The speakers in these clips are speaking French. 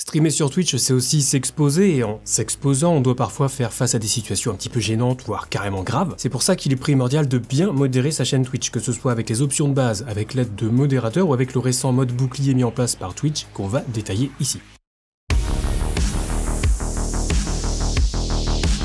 Streamer sur Twitch, c'est aussi s'exposer, et en s'exposant, on doit parfois faire face à des situations un petit peu gênantes, voire carrément graves. C'est pour ça qu'il est primordial de bien modérer sa chaîne Twitch, que ce soit avec les options de base, avec l'aide de modérateurs ou avec le récent mode bouclier mis en place par Twitch qu'on va détailler ici.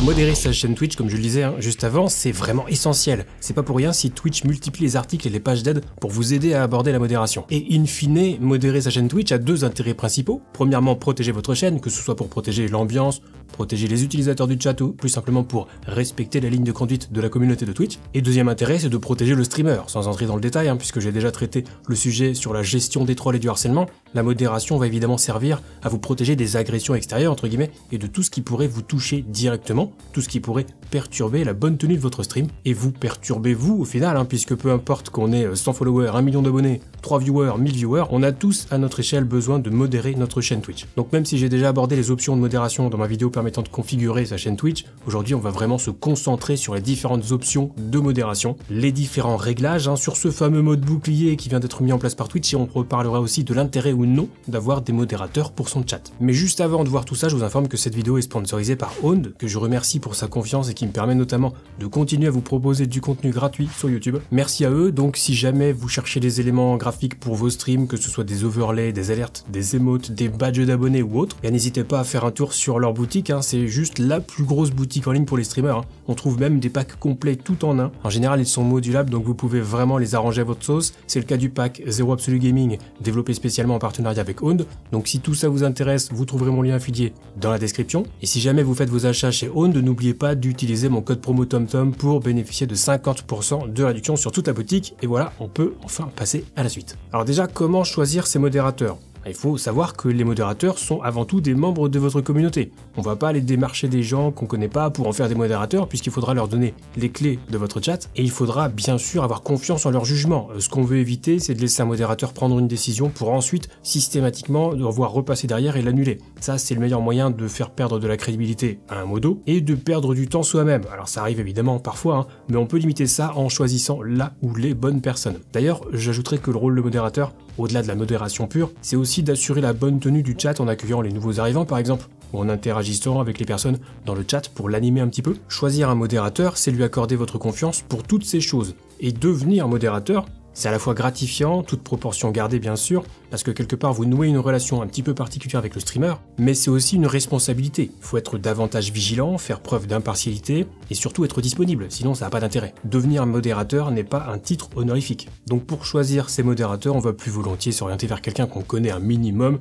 Modérer sa chaîne Twitch, comme je le disais juste avant, c'est vraiment essentiel. C'est pas pour rien si Twitch multiplie les articles et les pages d'aide pour vous aider à aborder la modération. Et in fine, modérer sa chaîne Twitch a deux intérêts principaux. Premièrement, protéger votre chaîne, que ce soit pour protéger l'ambiance, protéger les utilisateurs du chat ou plus simplement pour respecter la ligne de conduite de la communauté de Twitch. Et deuxième intérêt, c'est de protéger le streamer. Sans entrer dans le détail, puisque j'ai déjà traité le sujet sur la gestion des trolls et du harcèlement, la modération va évidemment servir à vous protéger des agressions extérieures, entre guillemets, et de tout ce qui pourrait vous toucher directement, tout ce qui pourrait perturber la bonne tenue de votre stream, et vous perturbez vous au final, puisque peu importe qu'on ait 100 followers, 1 million d'abonnés, 3 viewers, 1000 viewers, on a tous à notre échelle besoin de modérer notre chaîne Twitch. Donc même si j'ai déjà abordé les options de modération dans ma vidéo permettant de configurer sa chaîne Twitch, aujourd'hui on va vraiment se concentrer sur les différentes options de modération, les différents réglages sur ce fameux mode bouclier qui vient d'être mis en place par Twitch, et on reparlera aussi de l'intérêt ou non d'avoir des modérateurs pour son chat. Mais juste avant de voir tout ça, je vous informe que cette vidéo est sponsorisée par Owned, que je remercie pour sa confiance et qui me permet notamment de continuer à vous proposer du contenu gratuit sur YouTube. Merci à eux. Donc si jamais vous cherchez des éléments graphiques pour vos streams, que ce soit des overlays, des alertes, des emotes, des badges d'abonnés ou autres, n'hésitez pas à faire un tour sur leur boutique, c'est juste la plus grosse boutique en ligne pour les streamers. On trouve même des packs complets tout en un. En général, ils sont modulables, donc vous pouvez vraiment les arranger à votre sauce. C'est le cas du pack Zero Absolute Gaming, développé spécialement en partenariat avec Owned. Donc si tout ça vous intéresse, vous trouverez mon lien affilié dans la description. Et si jamais vous faites vos achats chez Owned, n'oubliez pas d'utiliser mon code promo TomTom pour bénéficier de 50% de réduction sur toute la boutique. Et voilà, on peut enfin passer à la suite. Alors déjà, comment choisir ces modérateurs ? Il faut savoir que les modérateurs sont avant tout des membres de votre communauté. On va pas aller démarcher des gens qu'on connaît pas pour en faire des modérateurs, puisqu'il faudra leur donner les clés de votre chat, et il faudra bien sûr avoir confiance en leur jugement. Ce qu'on veut éviter, c'est de laisser un modérateur prendre une décision pour ensuite systématiquement devoir repasser derrière et l'annuler. Ça, c'est le meilleur moyen de faire perdre de la crédibilité à un modo, et de perdre du temps soi-même. Alors ça arrive évidemment parfois, mais on peut limiter ça en choisissant là ou les bonnes personnes. D'ailleurs, j'ajouterais que le rôle de modérateur, au-delà de la modération pure, c'est aussi d'assurer la bonne tenue du chat en accueillant les nouveaux arrivants par exemple, ou en interagissant avec les personnes dans le chat pour l'animer un petit peu. Choisir un modérateur, c'est lui accorder votre confiance pour toutes ces choses. Et devenir modérateur, c'est à la fois gratifiant, toute proportion gardée bien sûr, parce que quelque part vous nouez une relation un petit peu particulière avec le streamer, mais c'est aussi une responsabilité. Il faut être davantage vigilant, faire preuve d'impartialité, et surtout être disponible, sinon ça n'a pas d'intérêt. Devenir modérateur n'est pas un titre honorifique. Donc pour choisir ces modérateurs, on va plus volontiers s'orienter vers quelqu'un qu'on connaît un minimum,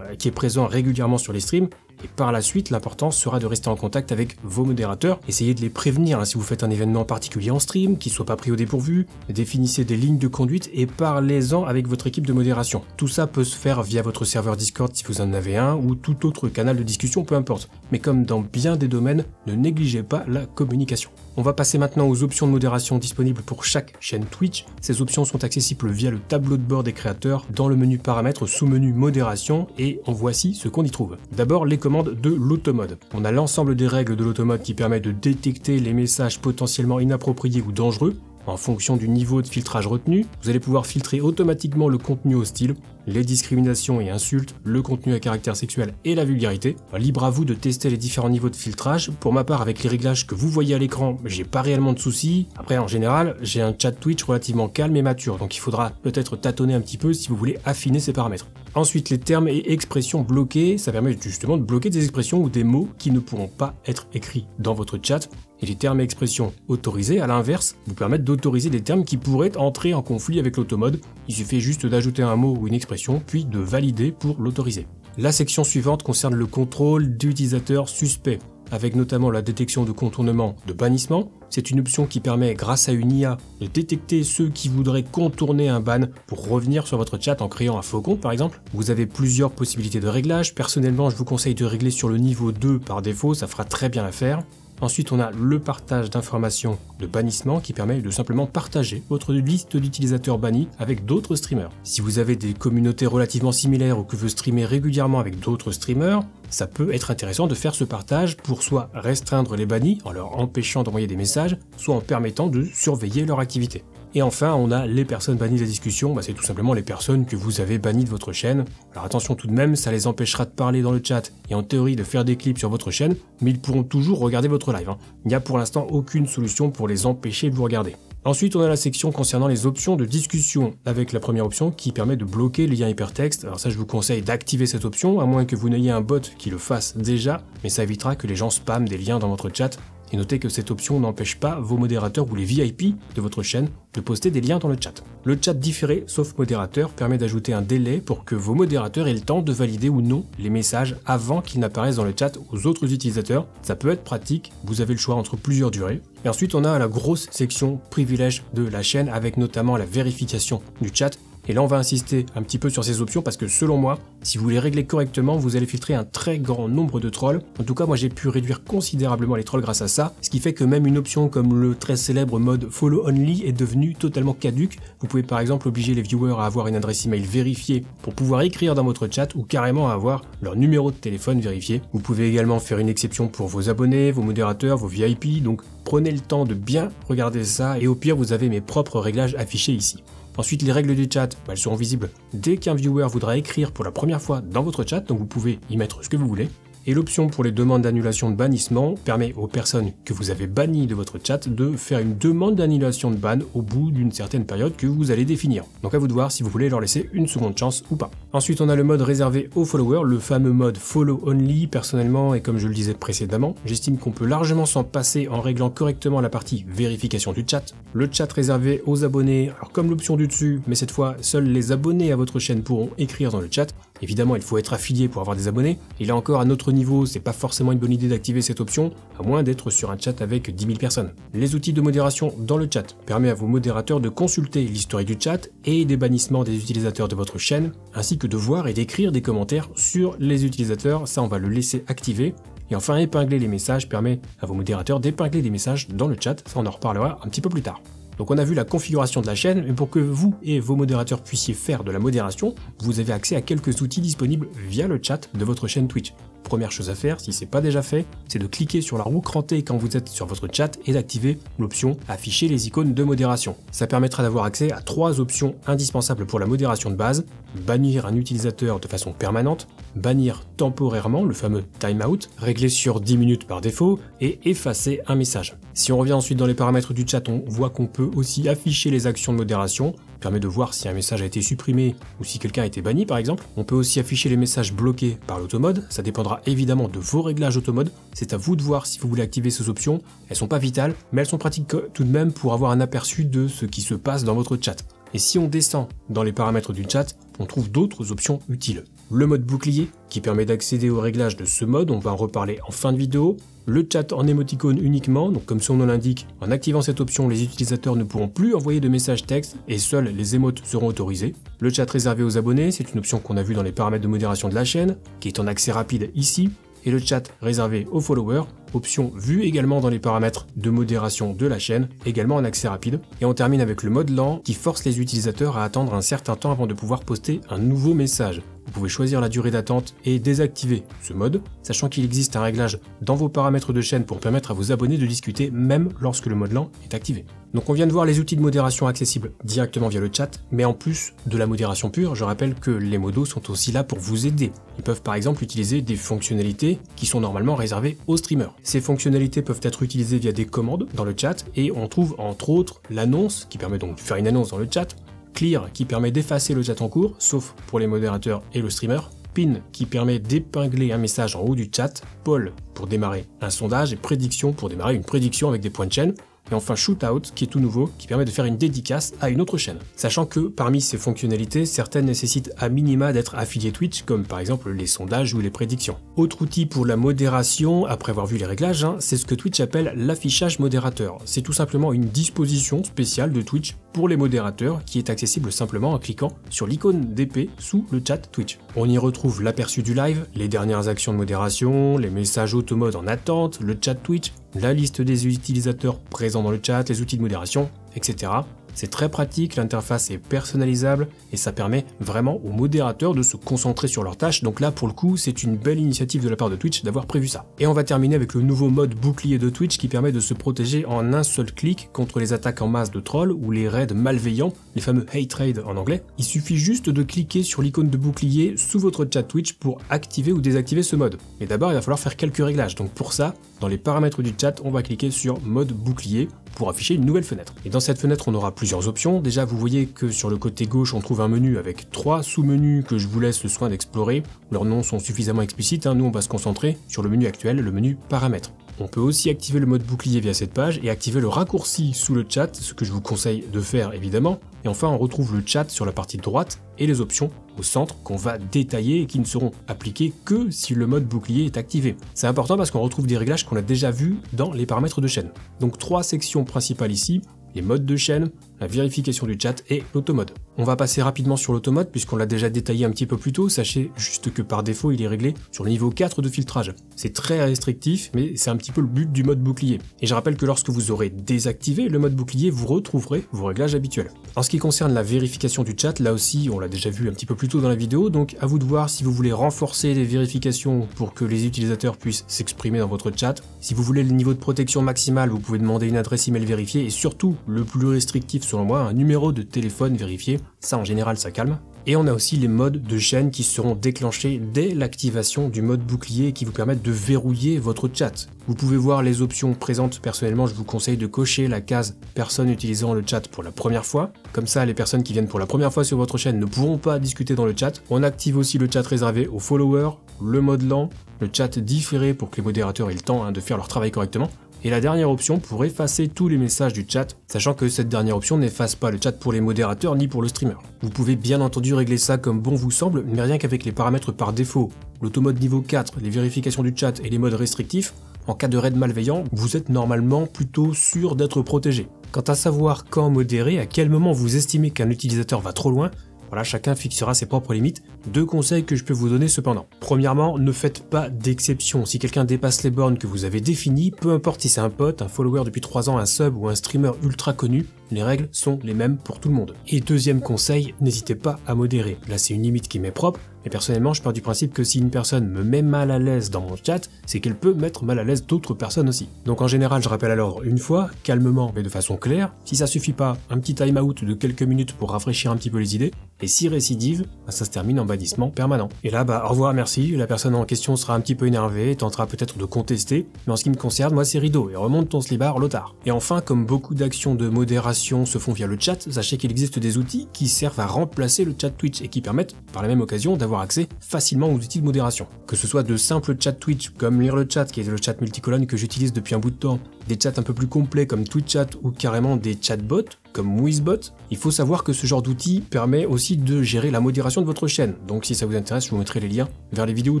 qui est présent régulièrement sur les streams, et par la suite, l'important sera de rester en contact avec vos modérateurs, essayez de les prévenir si vous faites un événement particulier en stream, qu'il ne soit pas pris au dépourvu, définissez des lignes de conduite et parlez-en avec votre équipe de modération. Tout ça peut se faire via votre serveur Discord si vous en avez un, ou tout autre canal de discussion, peu importe. Mais comme dans bien des domaines, ne négligez pas la communication. On va passer maintenant aux options de modération disponibles pour chaque chaîne Twitch. Ces options sont accessibles via le tableau de bord des créateurs dans le menu paramètres sous-menu modération, et en voici ce qu'on y trouve. D'abord, les commandes de l'automode. On a l'ensemble des règles de l'automode qui permet de détecter les messages potentiellement inappropriés ou dangereux. En fonction du niveau de filtrage retenu, vous allez pouvoir filtrer automatiquement le contenu hostile, les discriminations et insultes, le contenu à caractère sexuel et la vulgarité. Libre à vous de tester les différents niveaux de filtrage. Pour ma part, avec les réglages que vous voyez à l'écran, j'ai pas réellement de soucis. Après, en général, j'ai un chat Twitch relativement calme et mature, donc il faudra peut-être tâtonner un petit peu si vous voulez affiner ces paramètres. Ensuite, les termes et expressions bloqués, ça permet justement de bloquer des expressions ou des mots qui ne pourront pas être écrits dans votre chat. Et les termes et expressions autorisés, à l'inverse, vous permettent d'autoriser des termes qui pourraient entrer en conflit avec l'automode. Il suffit juste d'ajouter un mot ou une expression, puis de valider pour l'autoriser. La section suivante concerne le contrôle d'utilisateurs suspects, avec notamment la détection de contournement de bannissement. C'est une option qui permet, grâce à une IA, de détecter ceux qui voudraient contourner un ban pour revenir sur votre chat en créant un faux compte par exemple. Vous avez plusieurs possibilités de réglage. Personnellement, je vous conseille de régler sur le niveau 2 par défaut, ça fera très bien l'affaire. Ensuite, on a le partage d'informations de bannissement qui permet de simplement partager votre liste d'utilisateurs bannis avec d'autres streamers. Si vous avez des communautés relativement similaires ou que vous streamez régulièrement avec d'autres streamers, ça peut être intéressant de faire ce partage pour soit restreindre les bannis en leur empêchant d'envoyer des messages, soit en permettant de surveiller leur activité. Et enfin, on a les personnes bannies de la discussion, c'est tout simplement les personnes que vous avez bannies de votre chaîne. Alors attention tout de même, ça les empêchera de parler dans le chat et en théorie de faire des clips sur votre chaîne, mais ils pourront toujours regarder votre live. Il n'y a pour l'instant aucune solution pour les empêcher de vous regarder. Ensuite, on a la section concernant les options de discussion, avec la première option qui permet de bloquer les liens hypertextes. Alors ça, je vous conseille d'activer cette option, à moins que vous n'ayez un bot qui le fasse déjà, mais ça évitera que les gens spamment des liens dans votre chat. Et notez que cette option n'empêche pas vos modérateurs ou les VIP de votre chaîne de poster des liens dans le chat. Le chat différé, sauf modérateur, permet d'ajouter un délai pour que vos modérateurs aient le temps de valider ou non les messages avant qu'ils n'apparaissent dans le chat aux autres utilisateurs. Ça peut être pratique, vous avez le choix entre plusieurs durées. Et ensuite, on a la grosse section privilèges de la chaîne avec notamment la vérification du chat. Et là, on va insister un petit peu sur ces options parce que selon moi, si vous les réglez correctement, vous allez filtrer un très grand nombre de trolls. En tout cas, moi j'ai pu réduire considérablement les trolls grâce à ça, ce qui fait que même une option comme le très célèbre mode Follow Only est devenue totalement caduque. Vous pouvez par exemple obliger les viewers à avoir une adresse email vérifiée pour pouvoir écrire dans votre chat ou carrément avoir leur numéro de téléphone vérifié. Vous pouvez également faire une exception pour vos abonnés, vos modérateurs, vos VIP, donc prenez le temps de bien regarder ça et au pire, vous avez mes propres réglages affichés ici. Ensuite, les règles du chat, elles seront visibles dès qu'un viewer voudra écrire pour la première fois dans votre chat, donc vous pouvez y mettre ce que vous voulez. Et l'option pour les demandes d'annulation de bannissement permet aux personnes que vous avez bannies de votre chat de faire une demande d'annulation de ban au bout d'une certaine période que vous allez définir. Donc à vous de voir si vous voulez leur laisser une seconde chance ou pas. Ensuite, on a le mode réservé aux followers, le fameux mode Follow Only. Personnellement, et comme je le disais précédemment, j'estime qu'on peut largement s'en passer en réglant correctement la partie vérification du chat. Le chat réservé aux abonnés, alors comme l'option du dessus, mais cette fois, seuls les abonnés à votre chaîne pourront écrire dans le chat. Évidemment, il faut être affilié pour avoir des abonnés. Et là encore, à notre niveau, c'est pas forcément une bonne idée d'activer cette option, à moins d'être sur un chat avec 10 000 personnes. Les outils de modération dans le chat permettent à vos modérateurs de consulter l'historique du chat et des bannissements des utilisateurs de votre chaîne, ainsi que de voir et d'écrire des commentaires sur les utilisateurs. Ça, on va le laisser activer. Et enfin, épingler les messages permet à vos modérateurs d'épingler des messages dans le chat. Ça, on en reparlera un petit peu plus tard. Donc on a vu la configuration de la chaîne, mais pour que vous et vos modérateurs puissiez faire de la modération, vous avez accès à quelques outils disponibles via le chat de votre chaîne Twitch. Première chose à faire, si c'est pas déjà fait, c'est de cliquer sur la roue crantée quand vous êtes sur votre chat et d'activer l'option afficher les icônes de modération. Ça permettra d'avoir accès à 3 options indispensables pour la modération de base: bannir un utilisateur de façon permanente, bannir temporairement, le fameux timeout, réglé sur 10 minutes par défaut, et effacer un message. Si on revient ensuite dans les paramètres du chat, on voit qu'on peut aussi afficher les actions de modération, permet de voir si un message a été supprimé ou si quelqu'un a été banni par exemple. On peut aussi afficher les messages bloqués par l'automode, ça dépendra évidemment de vos réglages automode, c'est à vous de voir si vous voulez activer ces options. Elles sont pas vitales, mais elles sont pratiques tout de même pour avoir un aperçu de ce qui se passe dans votre chat. Et si on descend dans les paramètres du chat, on trouve d'autres options utiles. Le mode bouclier, qui permet d'accéder aux réglages de ce mode, on va en reparler en fin de vidéo. Le chat en émoticône uniquement, donc comme son nom l'indique, en activant cette option, les utilisateurs ne pourront plus envoyer de messages texte et seuls les émotes seront autorisés. Le chat réservé aux abonnés, c'est une option qu'on a vue dans les paramètres de modération de la chaîne, qui est en accès rapide ici. Et le chat réservé aux followers, option vue également dans les paramètres de modération de la chaîne, également en accès rapide. Et on termine avec le mode lent qui force les utilisateurs à attendre un certain temps avant de pouvoir poster un nouveau message. Vous pouvez choisir la durée d'attente et désactiver ce mode, sachant qu'il existe un réglage dans vos paramètres de chaîne pour permettre à vos abonnés de discuter même lorsque le mode lent est activé. Donc on vient de voir les outils de modération accessibles directement via le chat, mais en plus de la modération pure, je rappelle que les modos sont aussi là pour vous aider. Ils peuvent par exemple utiliser des fonctionnalités qui sont normalement réservées aux streamers. Ces fonctionnalités peuvent être utilisées via des commandes dans le chat et on trouve entre autres l'annonce qui permet donc de faire une annonce dans le chat, Clear qui permet d'effacer le chat en cours, sauf pour les modérateurs et le streamer, Pin qui permet d'épingler un message en haut du chat, Poll pour démarrer un sondage et Prédiction pour démarrer une prédiction avec des points de chaîne. Et enfin Shootout qui est tout nouveau, qui permet de faire une dédicace à une autre chaîne. Sachant que parmi ces fonctionnalités, certaines nécessitent à minima d'être affilié Twitch, comme par exemple les sondages ou les prédictions. Autre outil pour la modération, après avoir vu les réglages, c'est ce que Twitch appelle l'affichage modérateur. C'est tout simplement une disposition spéciale de Twitch pour les modérateurs qui est accessible simplement en cliquant sur l'icône d'épée sous le chat Twitch. On y retrouve l'aperçu du live, les dernières actions de modération, les messages automode en attente, le chat Twitch, la liste des utilisateurs présents dans le chat, les outils de modération, etc. C'est très pratique, l'interface est personnalisable et ça permet vraiment aux modérateurs de se concentrer sur leurs tâches. Donc là, pour le coup, c'est une belle initiative de la part de Twitch d'avoir prévu ça. Et on va terminer avec le nouveau mode bouclier de Twitch qui permet de se protéger en un seul clic contre les attaques en masse de trolls ou les raids malveillants, les fameux hate raids en anglais. Il suffit juste de cliquer sur l'icône de bouclier sous votre chat Twitch pour activer ou désactiver ce mode. Mais d'abord, il va falloir faire quelques réglages. Donc pour ça, dans les paramètres du chat, on va cliquer sur mode bouclier pour afficher une nouvelle fenêtre. Et dans cette fenêtre, on aura plusieurs options. Déjà, vous voyez que sur le côté gauche, on trouve un menu avec 3 sous-menus que je vous laisse le soin d'explorer. Leurs noms sont suffisamment explicites, nous on va se concentrer sur le menu actuel, le menu paramètres. On peut aussi activer le mode bouclier via cette page et activer le raccourci sous le chat, ce que je vous conseille de faire évidemment. Et enfin, on retrouve le chat sur la partie droite et les options au centre qu'on va détailler et qui ne seront appliquées que si le mode bouclier est activé. C'est important parce qu'on retrouve des réglages qu'on a déjà vus dans les paramètres de chaîne. Donc 3 sections principales ici, les modes de chaîne, la vérification du chat et l'automode. On va passer rapidement sur l'automode puisqu'on l'a déjà détaillé un petit peu plus tôt. Sachez juste que par défaut, il est réglé sur le niveau 4 de filtrage. C'est très restrictif, mais c'est un petit peu le but du mode bouclier. Et je rappelle que lorsque vous aurez désactivé le mode bouclier, vous retrouverez vos réglages habituels. En ce qui concerne la vérification du chat, là aussi, on l'a déjà vu un petit peu plus tôt dans la vidéo, donc à vous de voir si vous voulez renforcer les vérifications pour que les utilisateurs puissent s'exprimer dans votre chat. Si vous voulez le niveau de protection maximal, vous pouvez demander une adresse email vérifiée et surtout, le plus restrictif selon moi, un numéro de téléphone vérifié. Ça en général ça calme. Et on a aussi les modes de chaîne qui seront déclenchés dès l'activation du mode bouclier et qui vous permettent de verrouiller votre chat. Vous pouvez voir les options présentes. Personnellement, je vous conseille de cocher la case personne utilisant le chat pour la première fois. Comme ça, les personnes qui viennent pour la première fois sur votre chaîne ne pourront pas discuter dans le chat. On active aussi le chat réservé aux followers, le mode lent, le chat différé pour que les modérateurs aient le temps de faire leur travail correctement. Et la dernière option pour effacer tous les messages du chat, sachant que cette dernière option n'efface pas le chat pour les modérateurs ni pour le streamer. Vous pouvez bien entendu régler ça comme bon vous semble, mais rien qu'avec les paramètres par défaut, l'automode niveau 4, les vérifications du chat et les modes restrictifs, en cas de raid malveillant, vous êtes normalement plutôt sûr d'être protégé. Quant à savoir quand modérer, à quel moment vous estimez qu'un utilisateur va trop loin, voilà, chacun fixera ses propres limites. 2 conseils que je peux vous donner cependant. Premièrement, ne faites pas d'exception. Si quelqu'un dépasse les bornes que vous avez définies, peu importe si c'est un pote, un follower depuis 3 ans, un sub ou un streamer ultra connu, les règles sont les mêmes pour tout le monde. Et deuxième conseil, n'hésitez pas à modérer. Là, c'est une limite qui m'est propre, mais personnellement, je pars du principe que si une personne me met mal à l'aise dans mon chat, c'est qu'elle peut mettre mal à l'aise d'autres personnes aussi. Donc en général, je rappelle à l'ordre une fois, calmement mais de façon claire. Si ça suffit pas, un petit time out de quelques minutes pour rafraîchir un petit peu les idées. Et si récidive, ça se termine en bannissement permanent. Et là, au revoir, merci, la personne en question sera un petit peu énervée, tentera peut-être de contester, mais en ce qui me concerne, moi c'est rideau, et remonte ton slibard, Lothar. Et enfin, comme beaucoup d'actions de modération se font via le chat, sachez qu'il existe des outils qui servent à remplacer le chat Twitch et qui permettent, par la même occasion, d'avoir accès facilement aux outils de modération. Que ce soit de simples chats Twitch, comme Lire le Chat, qui est le chat multicolonne que j'utilise depuis un bout de temps, des chats un peu plus complets comme TwitchChat ou carrément des chatbots, comme Wizbot, il faut savoir que ce genre d'outil permet aussi de gérer la modération de votre chaîne. Donc si ça vous intéresse, je vous mettrai les liens vers les vidéos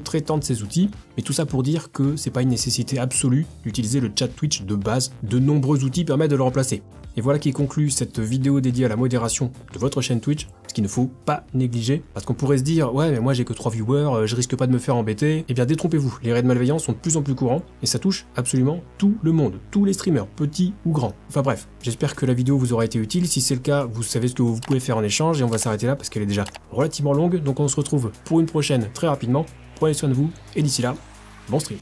traitant de ces outils, mais tout ça pour dire que c'est pas une nécessité absolue d'utiliser le chat Twitch de base, de nombreux outils permettent de le remplacer. Et voilà qui conclut cette vidéo dédiée à la modération de votre chaîne Twitch, ce qu'il ne faut pas négliger, parce qu'on pourrait se dire « ouais mais moi j'ai que 3 viewers, je risque pas de me faire embêter », eh bien détrompez-vous, les raids malveillants sont de plus en plus courants, et ça touche absolument tout le monde, tous les streamers, petits ou grands. Enfin bref, j'espère que la vidéo vous aura été utile, si c'est le cas, vous savez ce que vous pouvez faire en échange, et on va s'arrêter là parce qu'elle est déjà relativement longue, donc on se retrouve pour une prochaine très rapidement, prenez soin de vous, et d'ici là, bon stream.